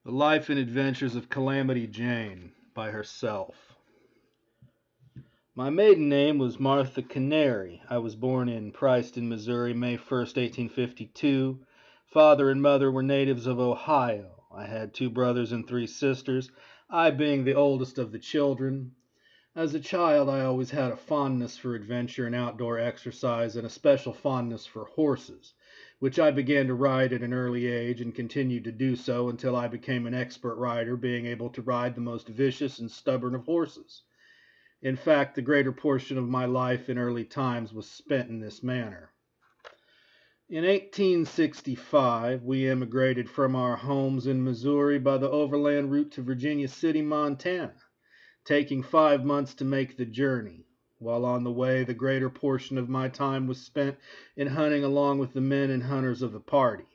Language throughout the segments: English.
The Life and Adventures of Calamity Jane by herself. My maiden name was Martha Canary. I was born in Princeton, Missouri, May 1st, 1852. Father and mother were natives of Ohio. I had 2 brothers and 3 sisters, I being the oldest of the children. As a child, I always had a fondness for adventure and outdoor exercise, and a special fondness for horses, which I began to ride at an early age and continued to do so until I became an expert rider, being able to ride the most vicious and stubborn of horses. In fact, the greater portion of my life in early times was spent in this manner. In 1865, we emigrated from our homes in Missouri by the overland route to Virginia City, Montana, taking 5 months to make the journey. While on the way, the greater portion of my time was spent in hunting along with the men and hunters of the party.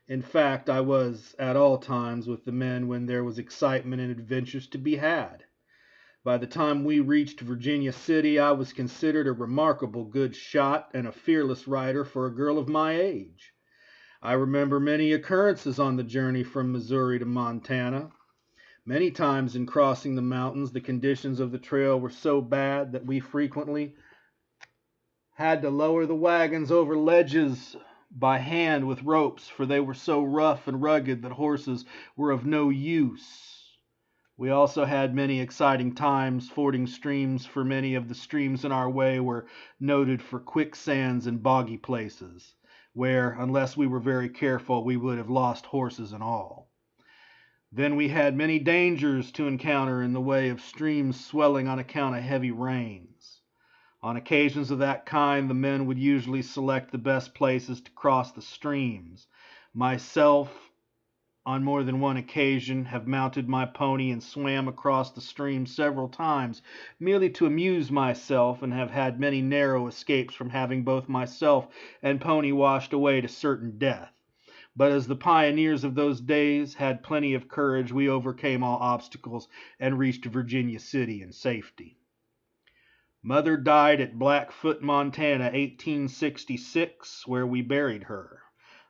In fact, I was at all times with the men when there was excitement and adventures to be had. By the time we reached Virginia City, I was considered a remarkable good shot and a fearless rider for a girl of my age. I remember many occurrences on the journey from Missouri to Montana. Many times in crossing the mountains, the conditions of the trail were so bad that we frequently had to lower the wagons over ledges by hand with ropes, for they were so rough and rugged that horses were of no use. We also had many exciting times fording streams, for many of the streams in our way were noted for quicksands and boggy places, where, unless we were very careful, we would have lost horses and all. Then we had many dangers to encounter in the way of streams swelling on account of heavy rains. On occasions of that kind, the men would usually select the best places to cross the streams. Myself, on more than one occasion, have mounted my pony and swam across the stream several times, merely to amuse myself, and have had many narrow escapes from having both myself and pony washed away to certain death. But as the pioneers of those days had plenty of courage, we overcame all obstacles and reached Virginia City in safety. Mother died at Blackfoot, Montana, 1866, where we buried her.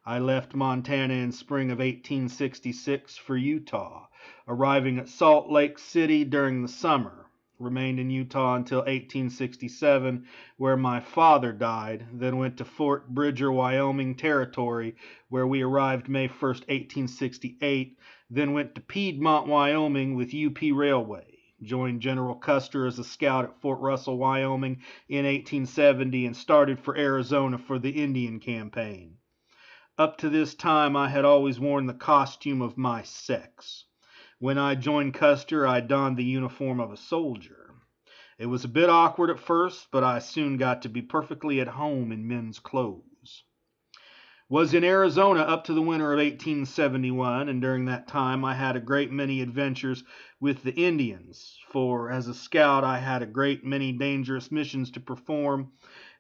I left Montana in spring of 1866 for Utah, arriving at Salt Lake City during the summer. Remained in Utah until 1867, where my father died, then went to Fort Bridger, Wyoming Territory, where we arrived May 1st, 1868, then went to Piedmont, Wyoming with UP Railway, joined General Custer as a scout at Fort Russell, Wyoming in 1870, and started for Arizona for the Indian Campaign. Up to this time, I had always worn the costume of my sex. When I joined Custer, I donned the uniform of a soldier. It was a bit awkward at first, but I soon got to be perfectly at home in men's clothes. Was in Arizona up to the winter of 1871, and during that time I had a great many adventures with the Indians, for as a scout I had a great many dangerous missions to perform,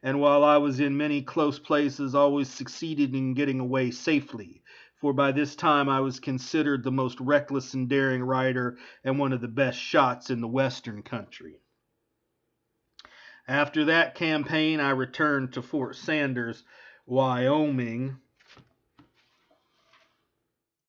and while I was in many close places, always succeeded in getting away safely, for by this time I was considered the most reckless and daring rider and one of the best shots in the western country. After that campaign, I returned to Fort Sanders, Wyoming,